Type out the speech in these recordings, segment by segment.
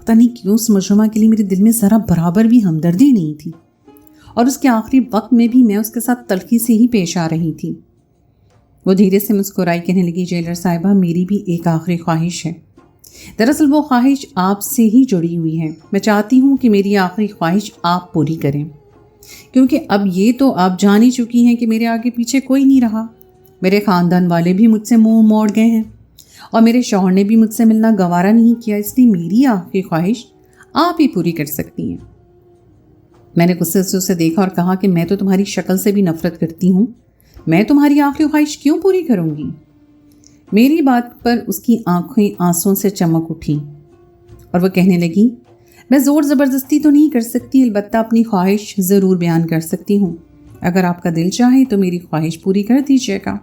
پتہ نہیں کیوں اس مجرمہ کے لیے میرے دل میں ذرا برابر بھی ہمدردی نہیں تھی، اور اس کے آخری وقت میں بھی میں اس کے ساتھ تلخی سے ہی پیش آ رہی تھی۔ وہ دھیرے سے مسکرائی، کہنے لگی، جیلر صاحبہ، میری بھی ایک آخری خواہش ہے۔ دراصل وہ خواہش آپ سے ہی جڑی ہوئی ہے۔ میں چاہتی ہوں کہ میری آخری خواہش آپ پوری کریں، کیونکہ اب یہ تو آپ جان ہی چکی ہیں کہ میرے آگے پیچھے کوئی نہیں رہا۔ میرے خاندان والے بھی مجھ سے منہ موڑ گئے ہیں، اور میرے شوہر نے بھی مجھ سے ملنا گوارا نہیں کیا، اس لیے میری آخری خواہش آپ ہی پوری کر سکتی ہیں۔ میں نے غصے سے اسے دیکھا اور کہا کہ میں تو تمہاری شکل سے بھی نفرت کرتی ہوں، میں تمہاری آخری خواہش کیوں پوری کروں گی؟ میری بات پر اس کی آنکھیں آنسوں سے چمک اٹھی اور وہ کہنے لگی، میں زور زبردستی تو نہیں کر سکتی، البتہ اپنی خواہش ضرور بیان کر سکتی ہوں۔ اگر آپ کا دل چاہے تو میری خواہش پوری کر دیجیے گا۔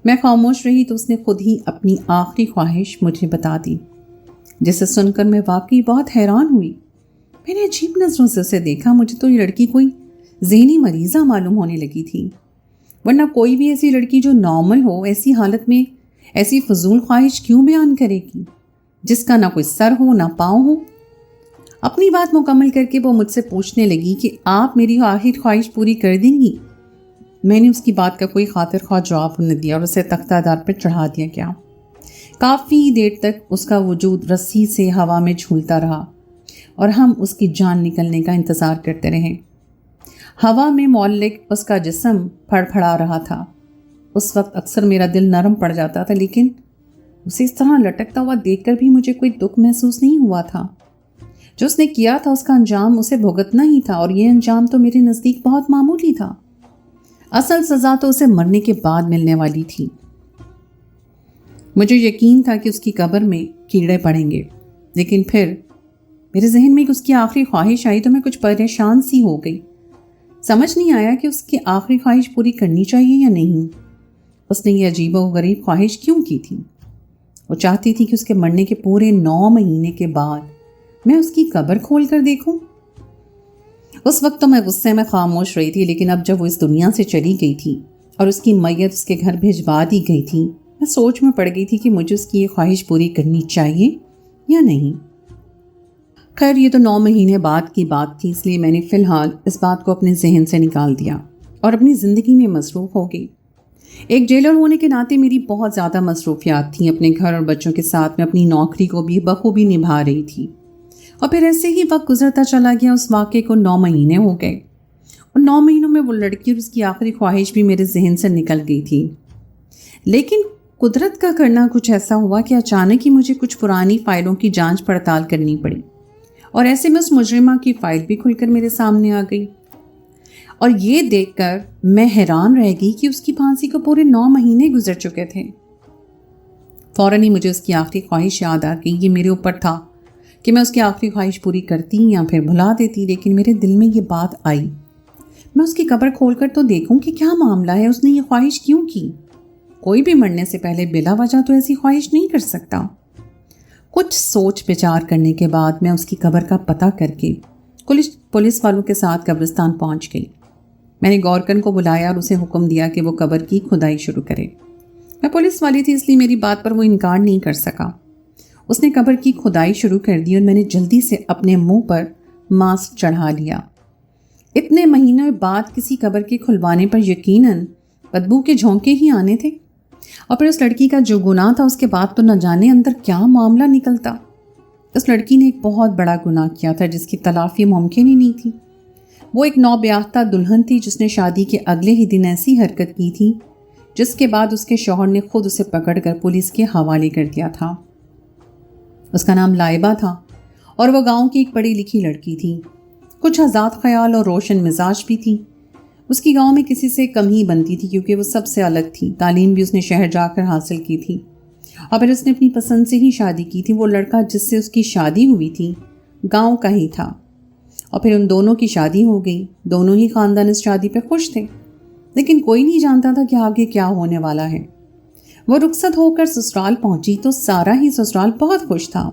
میں خاموش رہی تو اس نے خود ہی اپنی آخری خواہش مجھے بتا دی، جسے سن کر میں واقعی بہت حیران ہوئی۔ میں نے عجیب نظروں سے اسے دیکھا، مجھے تو یہ لڑکی کوئی ذہنی مریضہ معلوم ہونے لگی تھی، ورنہ کوئی بھی ایسی لڑکی جو نارمل ہو ایسی حالت میں ایسی فضول خواہش کیوں بیان کرے گی، جس کا نہ کوئی سر ہو نہ پاؤں ہو۔ اپنی بات مکمل کر کے وہ مجھ سے پوچھنے لگی کہ آپ میری آخری خواہش پوری کر دیں گی؟ میں نے اس کی بات کا کوئی خاطر خواہ جواب نہ دیا اور اسے تختہ دار پر چڑھا دیا گیا۔ کافی دیر تک اس کا وجود رسی سے ہوا میں جھولتا رہا اور ہم اس کی جان نکلنے کا انتظار کرتے رہے۔ ہوا میں معلق اس کا جسم پھڑ پھڑا رہا تھا۔ اس وقت اکثر میرا دل نرم پڑ جاتا تھا، لیکن اسے اس طرح لٹکتا ہوا دیکھ کر بھی مجھے کوئی دکھ محسوس نہیں ہوا تھا۔ جو اس نے کیا تھا اس کا انجام اسے بھگتنا ہی تھا، اور یہ انجام تو میرے نزدیک بہت معمولی تھا۔ اصل سزا تو اسے مرنے کے بعد ملنے والی تھی۔ مجھے یقین تھا کہ اس کی قبر میں کیڑے پڑیں گے، لیکن پھر میرے ذہن میں اس کی آخری خواہش آئی تو میں کچھ پریشان سی ہو گئی۔ سمجھ نہیں آیا کہ اس کی آخری خواہش پوری کرنی چاہیے یا نہیں۔ اس نے یہ عجیب و غریب خواہش کیوں کی تھی؟ وہ چاہتی تھی کہ اس کے مرنے کے پورے 9 مہینے کے بعد میں اس کی قبر کھول کر دیکھوں۔ اس وقت تو میں غصے میں خاموش رہی تھی، لیکن اب جب وہ اس دنیا سے چلی گئی تھی اور اس کی میت اس کے گھر بھجوا دی گئی تھی، میں سوچ میں پڑ گئی تھی کہ مجھے اس کی یہ خواہش پوری کرنی چاہیے یا نہیں۔ خیر، یہ تو 9 مہینے بعد کی بات تھی، اس لیے میں نے فی الحال اس بات کو اپنے ذہن سے نکال دیا اور اپنی زندگی میں مصروف ہو گئی۔ ایک جیلر ہونے کے ناطے میری بہت زیادہ مصروفیات تھیں۔ اپنے گھر اور بچوں کے ساتھ میں اپنی نوکری کو بھی بخوبی نبھا رہی تھی، اور پھر ایسے ہی وقت گزرتا چلا گیا۔ اس واقعے کو 9 مہینے ہو گئے، اور 9 مہینوں میں وہ لڑکی اور اس کی آخری خواہش بھی میرے ذہن سے نکل گئی تھی۔ لیکن قدرت کا کرنا کچھ ایسا ہوا کہ اچانک ہی مجھے کچھ پرانی فائلوں کی جانچ پڑتال کرنی پڑی، اور ایسے میں اس مجرمہ کی فائل بھی کھل کر میرے سامنے آ گئی، اور یہ دیکھ کر میں حیران رہ گئی کہ اس کی پھانسی کو پورے 9 مہینے گزر چکے تھے۔ فوراً ہی مجھے اس کی آخری خواہش یاد آ گئی۔ یہ میرے اوپر تھا کہ میں اس کی آخری خواہش پوری کرتی یا پھر بھلا دیتی، لیکن میرے دل میں یہ بات آئی، میں اس کی قبر کھول کر تو دیکھوں کہ کیا معاملہ ہے، اس نے یہ خواہش کیوں کی؟ کوئی بھی مرنے سے پہلے بلا وجہ تو ایسی خواہش نہیں کر سکتا۔ کچھ سوچ بچار کرنے کے بعد میں اس کی قبر کا پتہ کر کے پولیس والوں کے ساتھ قبرستان پہنچ گئی۔ میں نے گورکن کو بلایا اور اسے حکم دیا کہ وہ قبر کی کھدائی شروع کرے۔ میں پولیس والی تھی، اس لیے میری بات پر وہ انکار نہیں کر سکا۔ اس نے قبر کی کھدائی شروع کر دی اور میں نے جلدی سے اپنے منہ پر ماسک چڑھا لیا۔ اتنے مہینوں بعد کسی قبر کے کھلوانے پر یقیناً بدبو کے جھونکے ہی آنے تھے، اور پھر اس لڑکی کا جو گناہ تھا اس کے بعد تو نہ جانے اندر کیا معاملہ نکلتا۔ اس لڑکی نے ایک بہت بڑا گناہ کیا تھا جس کی تلافی ممکن ہی نہیں تھی۔ وہ ایک نوبیاختہ دلہن تھی جس نے شادی کے اگلے ہی دن ایسی حرکت کی تھی جس کے بعد اس کے شوہر نے خود اسے پکڑ کر پولیس کے حوالے کر دیا تھا۔ اس کا نام لائبہ تھا اور وہ گاؤں کی ایک پڑھی لکھی لڑکی تھی، کچھ آزاد خیال اور روشن مزاج بھی تھی۔ اس کی گاؤں میں کسی سے کم ہی بنتی تھی کیونکہ وہ سب سے الگ تھی۔ تعلیم بھی اس نے شہر جا کر حاصل کی تھی، اور پھر اس نے اپنی پسند سے ہی شادی کی تھی۔ وہ لڑکا جس سے اس کی شادی ہوئی تھی گاؤں کا ہی تھا، اور پھر ان دونوں کی شادی ہو گئی۔ دونوں ہی خاندان اس شادی پہ خوش تھے، لیکن کوئی نہیں جانتا تھا کہ آگے کیا ہونے والا ہے۔ وہ رخصت ہو کر سسرال پہنچی تو سارا ہی سسرال بہت خوش تھا۔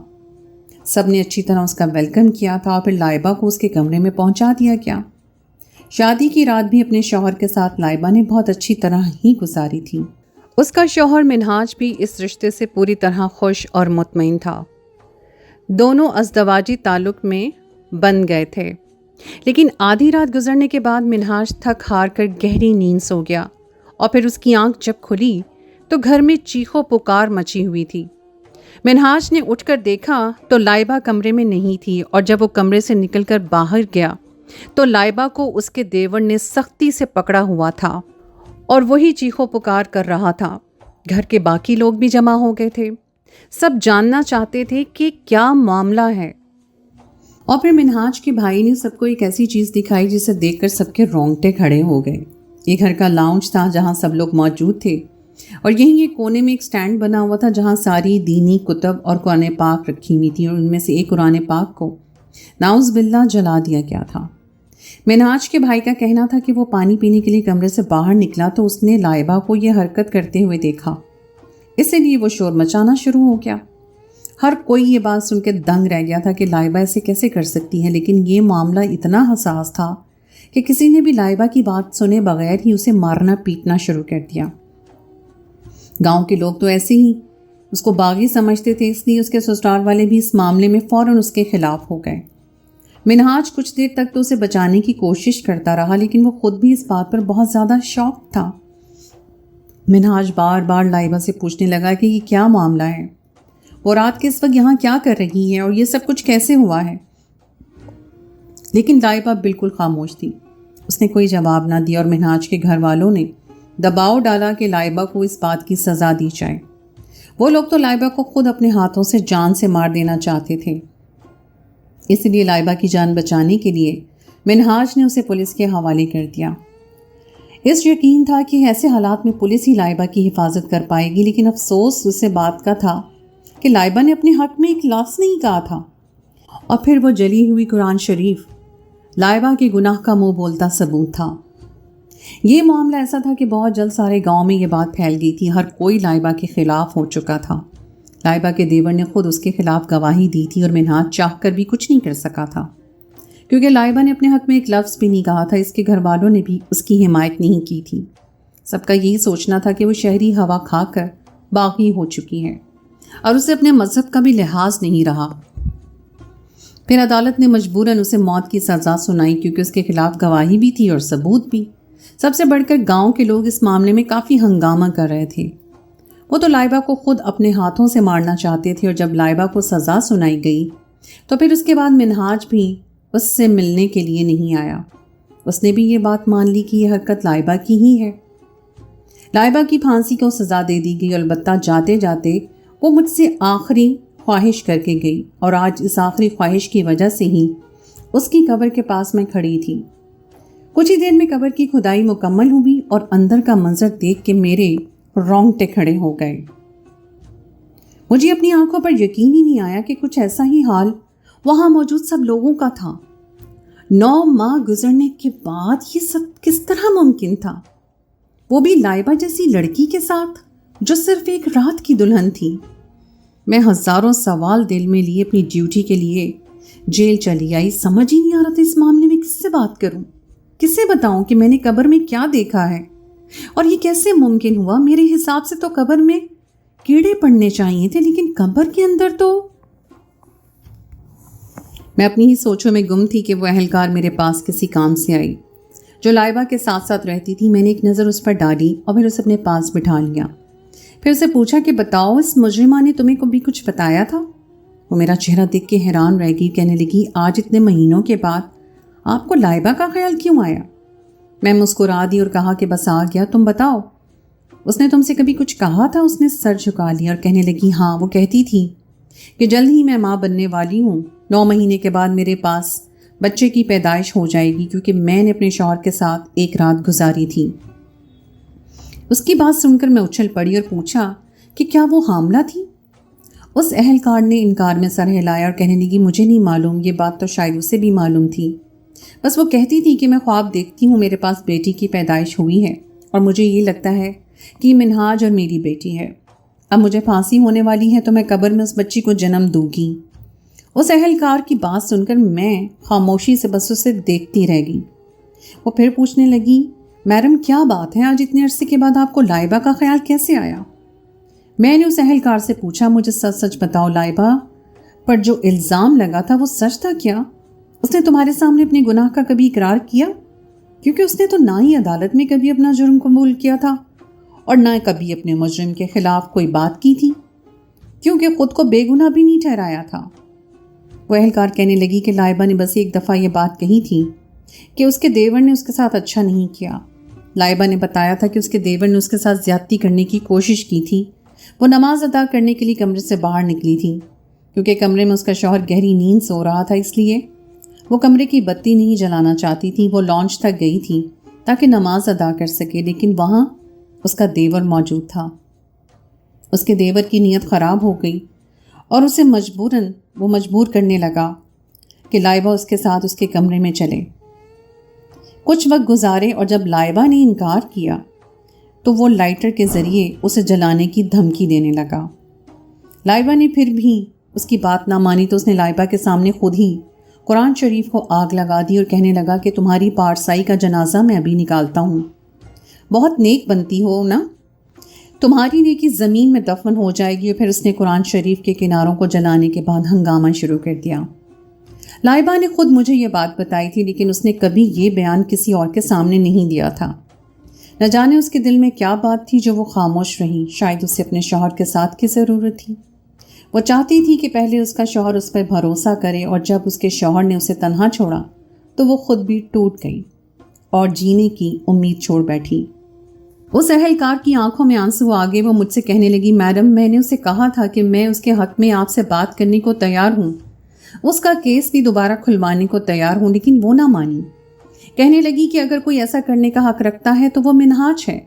سب نے اچھی طرح اس کا ویلکم کیا تھا، اور پھر لائبہ کو اس کے کمرے میں پہنچا دیا گیا۔ شادی کی رات بھی اپنے شوہر کے ساتھ لائبہ نے بہت اچھی طرح ہی گزاری تھی۔ اس کا شوہر منہاج بھی اس رشتے سے پوری طرح خوش اور مطمئن تھا۔ دونوں ازدواجی تعلق میں بن گئے تھے، لیکن آدھی رات گزرنے کے بعد منہاج تھک ہار کر گہری نیند سو گیا، اور پھر اس کی آنکھ جب کھلی تو گھر میں چیخو پکار مچی ہوئی تھی۔ منہاج نے اٹھ کر دیکھا تو لائبہ کمرے میں نہیں تھی، اور جب وہ کمرے سے نکل کر باہر گیا تو لائبہ کو اس کے دیور نے سختی سے پکڑا ہوا تھا اور وہی چیخو پکار کر رہا تھا۔ گھر کے باقی لوگ بھی جمع ہو گئے تھے، سب جاننا چاہتے تھے کہ کیا معاملہ ہے۔ اور پھر منہاج کے بھائی نے سب کو ایک ایسی چیز دکھائی جسے دیکھ کر سب کے رونگٹے کھڑے ہو گئے۔ یہ گھر کا لاؤنج تھا جہاں سب لوگ موجود تھے، اور یہیں ایک کونے میں ایک سٹینڈ بنا ہوا تھا جہاں ساری دینی کتب اور قرآن پاک رکھی ہوئی تھی، اور ان میں سے ایک قرآن پاک کو نعوذ باللہ جلا دیا گیا تھا۔ منہاج کے بھائی کا کہنا تھا کہ وہ پانی پینے کے لیے کمرے سے باہر نکلا تو اس نے لائبہ کو یہ حرکت کرتے ہوئے دیکھا، اسی لیے وہ شور مچانا شروع ہو گیا۔ ہر کوئی یہ بات سن کے دنگ رہ گیا تھا کہ لائبہ ایسے کیسے کر سکتی ہے، لیکن یہ معاملہ اتنا حساس تھا کہ کسی نے بھی لائبہ کی بات سنے بغیر ہی اسے مارنا پیٹنا شروع کر دیا۔ گاؤں کے لوگ تو ایسے ہی اس کو باغی سمجھتے تھے، اس لیے اس کے سسرال والے بھی اس معاملے میں فوراً اس کے خلاف ہو گئے۔ منہاج کچھ دیر تک تو اسے بچانے کی کوشش کرتا رہا، لیکن وہ خود بھی اس بات پر بہت زیادہ شاک تھا۔ منہاج بار بار لائبہ سے پوچھنے لگا کہ یہ کیا معاملہ ہے، وہ رات کے اس وقت یہاں کیا کر رہی ہے، اور یہ سب کچھ کیسے ہوا ہے، لیکن لائبہ بالکل خاموش تھی۔ اس نے کوئی جواب نہ دیا، اور منہاج کے گھر والوں نے دباؤ ڈالا کہ لائبہ کو اس بات کی سزا دی جائے۔ وہ لوگ تو لائبہ کو خود اپنے ہاتھوں سے جان سے مار دینا چاہتے تھے، اس لیے لائبہ کی جان بچانے کے لیے منہاج نے اسے پولیس کے حوالے کر دیا۔ اس یقین تھا کہ ایسے حالات میں پولیس ہی لائبہ کی حفاظت کر پائے گی، لیکن افسوس اسے بات کا تھا کہ لائبہ نے اپنے حق میں ایک لفظ نہیں کہا تھا، اور پھر وہ جلی ہوئی قرآن شریف لائبہ کے گناہ کا منہ بولتا ثبوت تھا۔ یہ معاملہ ایسا تھا کہ بہت جلد سارے گاؤں میں یہ بات پھیل گئی تھی، ہر کوئی لائبہ کے خلاف ہو چکا تھا۔ لائبہ کے دیور نے خود اس کے خلاف گواہی دی تھی، اور منہاج چاہ کر بھی کچھ نہیں کر سکا تھا، کیونکہ لائبہ نے اپنے حق میں ایک لفظ بھی نہیں کہا تھا۔ اس کے گھر والوں نے بھی اس کی حمایت نہیں کی تھی۔ سب کا یہی سوچنا تھا کہ وہ شہری ہوا کھا کر باغی ہو چکی ہے، اور اسے اپنے مذہب کا بھی لحاظ نہیں رہا۔ پھر عدالت نے مجبوراً اسے موت کی سزا سنائی، کیونکہ اس کے خلاف گواہی بھی تھی اور ثبوت بھی۔ سب سے بڑھ کر گاؤں کے لوگ اس معاملے میں کافی ہنگامہ کر رہے تھے۔ وہ تو لائبہ کو خود اپنے ہاتھوں سے مارنا چاہتے تھے، اور جب لائبہ کو سزا سنائی گئی تو پھر اس کے بعد منہاج بھی اس سے ملنے کے لیے نہیں آیا۔ اس نے بھی یہ بات مان لی کہ یہ حرکت لائبہ کی ہی ہے۔ لائبہ کی پھانسی کو سزا دے دی گئی، البتہ جاتے جاتے وہ مجھ سے آخری خواہش کر کے گئی، اور آج اس آخری خواہش کی وجہ سے ہی اس کی قبر کے پاس میں کھڑی تھی۔ کچھ ہی دیر میں قبر کی کھدائی مکمل ہوئی، اور اندر کا منظر دیکھ کے میرے رونگٹے کھڑے ہو گئے۔ مجھے اپنی آنکھوں پر یقین ہی نہیں آیا کہ کچھ ایسا ہی حال وہاں موجود سب لوگوں کا تھا۔ 9 ماہ گزرنے کے بعد یہ سب کس طرح ممکن تھا، وہ بھی لائبہ جیسی لڑکی کے ساتھ جو صرف ایک رات کی دلہن تھی۔ میں ہزاروں سوال دل میں لیے اپنی ڈیوٹی کے لیے جیل چلی آئی۔ سمجھ ہی نہیں آ رہا تھا اس معاملے میں کس سے بات کروں، کسے بتاؤں کہ میں نے قبر میں کیا دیکھا ہے، اور یہ کیسے ممکن ہوا۔ میرے حساب سے تو قبر میں کیڑے پڑنے چاہیے تھے، لیکن قبر کے اندر تو… میں اپنی ہی سوچوں میں گم تھی کہ وہ اہلکار میرے پاس کسی کام سے آئی جو لائبہ کے ساتھ ساتھ رہتی تھی۔ میں نے ایک نظر اس پر ڈالی اور پھر اسے اپنے پاس بٹھا لیا۔ پھر اسے پوچھا کہ بتاؤ، اس مجرمہ نے تمہیں کبھی کچھ بتایا تھا؟ وہ میرا چہرہ دیکھ کے حیران رہ گئی، کہنے لگی آج اتنے مہینوں کے بعد آپ کو لائبہ کا خیال کیوں آیا؟ میں مسکرا دی اور کہا کہ بس آ گیا، تم بتاؤ، اس نے تم سے کبھی کچھ کہا تھا؟ اس نے سر جھکا لیا اور کہنے لگی ہاں، وہ کہتی تھی کہ جلد ہی میں ماں بننے والی ہوں، 9 مہینے کے بعد میرے پاس بچے کی پیدائش ہو جائے گی، کیونکہ میں نے اپنے شوہر کے ساتھ ایک رات گزاری تھی۔ اس کی بات سن کر میں اچھل پڑی اور پوچھا کہ کیا وہ حاملہ تھی؟ اس اہلکار نے انکار میں سر ہلایا اور کہنے لگی مجھے نہیں معلوم، یہ بات تو شاید اسے بھی معلوم تھی، بس وہ کہتی تھی کہ میں خواب دیکھتی ہوں میرے پاس بیٹی کی پیدائش ہوئی ہے، اور مجھے یہ لگتا ہے کہ یہ منہاج اور میری بیٹی ہے۔ اب مجھے پھانسی ہونے والی ہے تو میں قبر میں اس بچی کو جنم دوں گی۔ اس اہلکار کی بات سن کر میں خاموشی سے بس اسے دیکھتی رہ گئی۔ وہ پھر پوچھنے لگی میڈم کیا بات ہے، آج اتنے عرصے کے بعد آپ کو لائبہ کا خیال کیسے آیا؟ میں نے اس اہلکار سے پوچھا مجھے سچ سچ بتاؤ لائبہ، پر جو الزام لگا تھا وہ سچ تھا کیا؟ اس نے تمہارے سامنے اپنے گناہ کا کبھی اقرار کیا؟ کیونکہ اس نے تو نہ ہی عدالت میں کبھی اپنا جرم قبول کیا تھا اور نہ کبھی اپنے مجرم کے خلاف کوئی بات کی تھی، کیونکہ خود کو بے گناہ بھی نہیں ٹھہرایا تھا۔ وہ اہلکار کہنے لگی کہ لائبہ نے بس ایک دفعہ یہ بات کہی تھی کہ اس کے دیور نے اس کے ساتھ اچھا نہیں کیا۔ لائبہ نے بتایا تھا کہ اس کے دیور نے اس کے ساتھ زیادتی کرنے کی کوشش کی تھی۔ وہ نماز ادا کرنے کے لیے کمرے سے باہر نکلی تھی، کیونکہ کمرے میں اس کا شوہر گہری نیند سو رہا تھا، اس لیے وہ کمرے کی بتی نہیں جلانا چاہتی تھی۔ وہ لانچ تک گئی تھی تاکہ نماز ادا کر سکے، لیکن وہاں اس کا دیور موجود تھا۔ اس کے دیور کی نیت خراب ہو گئی اور اسے مجبور کرنے لگا کہ لائبہ اس کے ساتھ اس کے کمرے میں چلے۔ کچھ وقت گزارے اور جب لائبہ نے انکار کیا تو وہ لائٹر کے ذریعے اسے جلانے کی دھمکی دینے لگا۔ لائبہ نے پھر بھی اس کی بات نہ مانی تو اس نے لائبہ کے سامنے خود ہی قرآن شریف کو آگ لگا دی اور کہنے لگا کہ تمہاری پارسائی کا جنازہ میں ابھی نکالتا ہوں، بہت نیک بنتی ہو نا، تمہاری نیکی زمین میں دفن ہو جائے گی۔ اور پھر اس نے قرآن شریف کے کناروں کو جلانے کے بعد ہنگامہ شروع کر دیا۔ لائبہ نے خود مجھے یہ بات بتائی تھی، لیکن اس نے کبھی یہ بیان کسی اور کے سامنے نہیں دیا تھا۔ نہ جانے اس کے دل میں کیا بات تھی جو وہ خاموش رہی۔ شاید اسے اپنے شوہر کے ساتھ کی ضرورت تھی۔ وہ چاہتی تھی کہ پہلے اس کا شوہر اس پر بھروسہ کرے، اور جب اس کے شوہر نے اسے تنہا چھوڑا تو وہ خود بھی ٹوٹ گئی اور جینے کی امید چھوڑ بیٹھی۔ اس اہلکار کی آنکھوں میں آنسو آ گئے۔ وہ مجھ سے کہنے لگی، میڈم میں نے اسے کہا تھا کہ میں اس کے حق میں آپ سے بات کرنے کو تیار ہوں، اس کا کیس بھی دوبارہ کھلوانے کو تیار ہوں، لیکن وہ نہ مانی۔ کہنے لگی کہ اگر کوئی ایسا کرنے کا حق رکھتا ہے تو وہ منہاج ہے،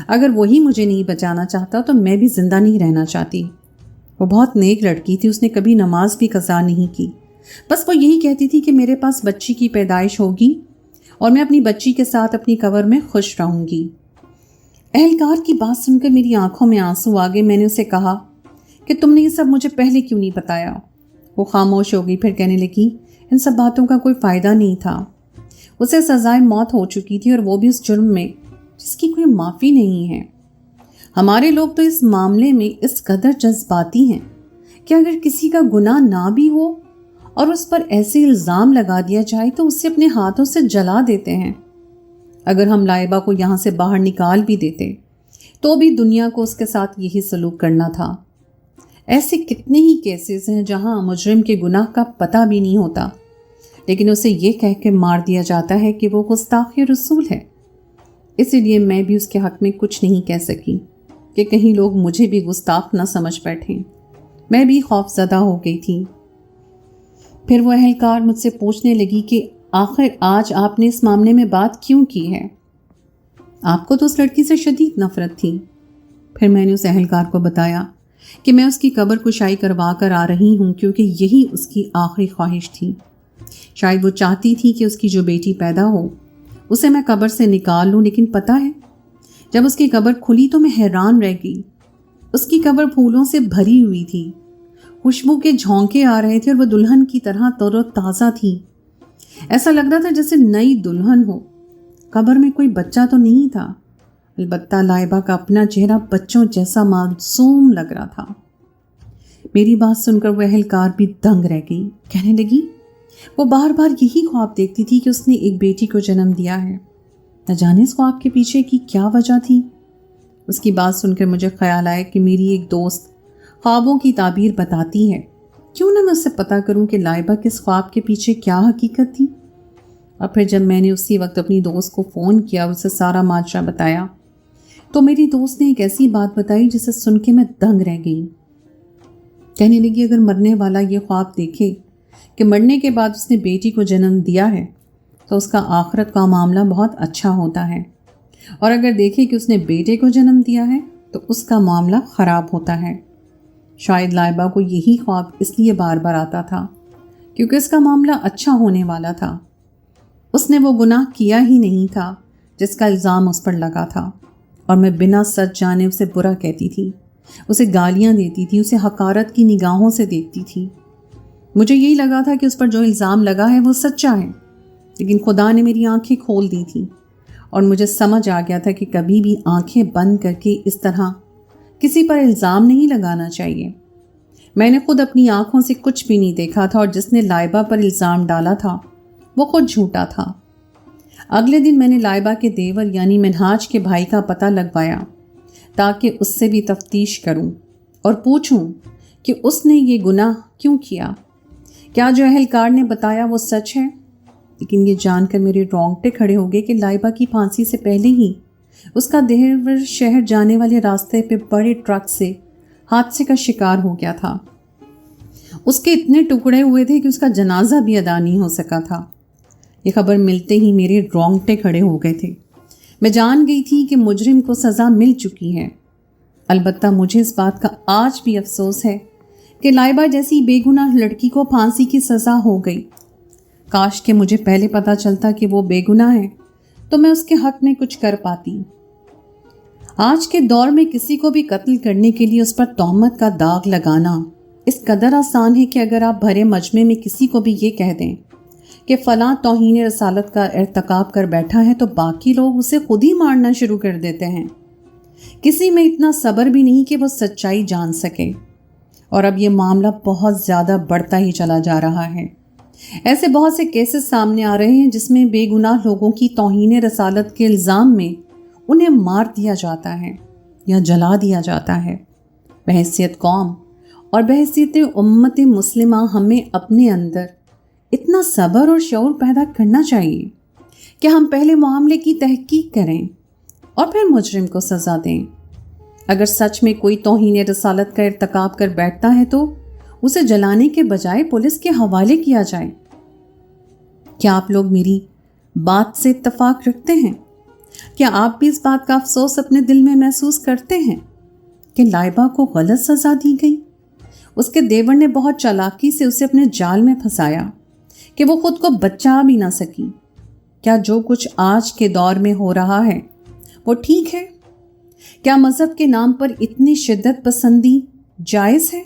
اگر وہی مجھے نہیں بچانا چاہتا تو میں بھی زندہ نہیں رہنا چاہتی۔ وہ بہت نیک لڑکی تھی، اس نے کبھی نماز بھی قضا نہیں کی، بس وہ یہی کہتی تھی کہ میرے پاس بچی کی پیدائش ہوگی اور میں اپنی بچی کے ساتھ اپنی قبر میں خوش رہوں گی۔ اہلکار کی بات سن کر میری آنکھوں میں آنسو آ گئے۔ میں نے اسے کہا کہ تم نے یہ سب مجھے پہلے کیوں نہیں بتایا؟ وہ خاموش ہو گئی، پھر کہنے لگی، ان سب باتوں کا کوئی فائدہ نہیں تھا۔ اسے سزائے موت ہو چکی تھی، اور وہ بھی اس جرم میں جس کی کوئی معافی نہیں ہے۔ ہمارے لوگ تو اس معاملے میں اس قدر جذباتی ہیں کہ اگر کسی کا گناہ نہ بھی ہو اور اس پر ایسے الزام لگا دیا جائے تو اسے اپنے ہاتھوں سے جلا دیتے ہیں۔ اگر ہم لائبہ کو یہاں سے باہر نکال بھی دیتے تو بھی دنیا کو اس کے ساتھ یہی سلوک کرنا تھا۔ ایسے کتنے ہی کیسز ہیں جہاں مجرم کے گناہ کا پتہ بھی نہیں ہوتا، لیکن اسے یہ کہہ کے مار دیا جاتا ہے کہ وہ گستاخ رسول ہے۔ اسی لیے میں بھی اس کے حق میں کچھ نہیں کہہ سکی کہ کہیں لوگ مجھے بھی گستاخ نہ سمجھ بیٹھیں۔ میں بھی خوف زدہ ہو گئی تھی۔ پھر وہ اہلکار مجھ سے پوچھنے لگی کہ آخر آج آپ نے اس معاملے میں بات کیوں کی ہے؟ آپ کو تو اس لڑکی سے شدید نفرت تھی۔ پھر میں نے اس اہلکار کو بتایا کہ میں اس کی قبر کشائی کروا کر آ رہی ہوں، کیونکہ یہی اس کی آخری خواہش تھی۔ شاید وہ چاہتی تھی کہ اس کی جو بیٹی پیدا ہو اسے میں قبر سے نکال لوں، لیکن پتہ ہے جب اس کی قبر کھلی تو میں حیران رہ گئی۔ اس کی قبر پھولوں سے بھری ہوئی تھی، خوشبو کے جھونکے آ رہے تھے اور وہ دلہن کی طرح تر و تازہ تھی۔ ایسا لگ رہا تھا جیسے نئی دلہن ہو۔ قبر میں کوئی بچہ تو نہیں تھا، البتہ لائبہ کا اپنا چہرہ بچوں جیسا معصوم لگ رہا تھا۔ میری بات سن کر وہ اہلکار بھی دنگ رہ گئی۔ کہنے لگی، وہ بار بار یہی خواب دیکھتی تھی کہ اس نے ایک بیٹی کو جنم دیا ہے، نہ جانے اس خواب کے پیچھے کی کیا وجہ تھی۔ اس کی بات سن کر مجھے خیال آیا کہ میری ایک دوست خوابوں کی تعبیر بتاتی ہے، کیوں نہ میں اس سے پتہ کروں کہ لائبہ کس خواب کے پیچھے کیا حقیقت تھی۔ اور پھر جب میں نے اسی وقت اپنی دوست کو فون کیا اور اسے سارا ماجرا بتایا تو میری دوست نے ایک ایسی بات بتائی جسے سن کے میں دنگ رہ گئی۔ کہنے لگی، اگر مرنے والا یہ خواب دیکھے کہ مرنے کے بعد اس نے بیٹی کو جنم دیا ہے تو اس کا آخرت کا معاملہ بہت اچھا ہوتا ہے، اور اگر دیکھے کہ اس نے بیٹے کو جنم دیا ہے تو اس کا معاملہ خراب ہوتا ہے۔ شاید لائبہ کو یہی خواب اس لیے بار بار آتا تھا کیونکہ اس کا معاملہ اچھا ہونے والا تھا۔ اس نے وہ گناہ کیا ہی نہیں تھا جس کا الزام اس پر لگا تھا، اور میں بنا سچ جانے اسے برا کہتی تھی، اسے گالیاں دیتی تھی، اسے حقارت کی نگاہوں سے دیکھتی تھی۔ مجھے یہی لگا تھا کہ اس پر جو الزام لگا ہے وہ سچا ہے، لیکن خدا نے میری آنکھیں کھول دی تھیں اور مجھے سمجھ آ گیا تھا کہ کبھی بھی آنکھیں بند کر کے اس طرح کسی پر الزام نہیں لگانا چاہیے۔ میں نے خود اپنی آنکھوں سے کچھ بھی نہیں دیکھا تھا اور جس نے لائبہ پر الزام ڈالا تھا وہ خود جھوٹا تھا۔ اگلے دن میں نے لائبہ کے دیور یعنی منہاج کے بھائی کا پتہ لگوایا تاکہ اس سے بھی تفتیش کروں اور پوچھوں کہ اس نے یہ گناہ کیوں کیا، کیا جو اہلکار نے بتایا وہ سچ ہے۔ لیکن یہ جان کر میرے رونگٹے کھڑے ہو گئے کہ لائبہ کی پھانسی سے پہلے ہی اس کا دیور شہر جانے والے راستے پہ بڑے ٹرک سے حادثے کا شکار ہو گیا تھا۔ اس کے اتنے ٹکڑے ہوئے تھے کہ اس کا جنازہ بھی ادا نہیں ہو سکا تھا۔ یہ خبر ملتے ہی میرے رونگٹے کھڑے ہو گئے تھے۔ میں جان گئی تھی کہ مجرم کو سزا مل چکی ہے۔ البتہ مجھے اس بات کا آج بھی افسوس ہے کہ لائبہ جیسی بے گناہ لڑکی کو پھانسی کی سزا ہو گئی۔ کاش کہ مجھے پہلے پتہ چلتا کہ وہ بے گناہ ہے تو میں اس کے حق میں کچھ کر پاتی۔ آج کے دور میں کسی کو بھی قتل کرنے کے لیے اس پر تہمت کا داغ لگانا اس قدر آسان ہے کہ اگر آپ بھرے مجمع میں کسی کو بھی یہ کہہ دیں کہ فلاں توہین رسالت کا ارتکاب کر بیٹھا ہے تو باقی لوگ اسے خود ہی مارنا شروع کر دیتے ہیں۔ کسی میں اتنا صبر بھی نہیں کہ وہ سچائی جان سکے، اور اب یہ معاملہ بہت زیادہ بڑھتا ہی چلا جا رہا ہے۔ ایسے بہت سے کیسز سامنے آ رہے ہیں جس میں بے گناہ لوگوں کی توہین رسالت کے الزام میں انہیں مار دیا جاتا ہے یا جلا دیا جاتا ہے۔ بحیثیت قوم اور بحیثیت امت مسلمہ ہمیں اپنے اندر اتنا صبر اور شعور پیدا کرنا چاہیے کہ ہم پہلے معاملے کی تحقیق کریں اور پھر مجرم کو سزا دیں۔ اگر سچ میں کوئی توہین رسالت کا ارتکاب کر بیٹھتا ہے تو اسے جلانے کے بجائے پولیس کے حوالے کیا جائے۔ کیا آپ لوگ میری بات سے اتفاق رکھتے ہیں؟ کیا آپ بھی اس بات کا افسوس اپنے دل میں محسوس کرتے ہیں کہ لائبہ کو غلط سزا دی گئی؟ اس کے دیور نے بہت چالاکی سے اسے اپنے جال میں پھنسایا کہ وہ خود کو بچا بھی نہ سکی۔ کیا جو کچھ آج کے دور میں ہو رہا ہے وہ ٹھیک ہے؟ کیا مذہب کے نام پر اتنی شدت پسندی جائز ہے؟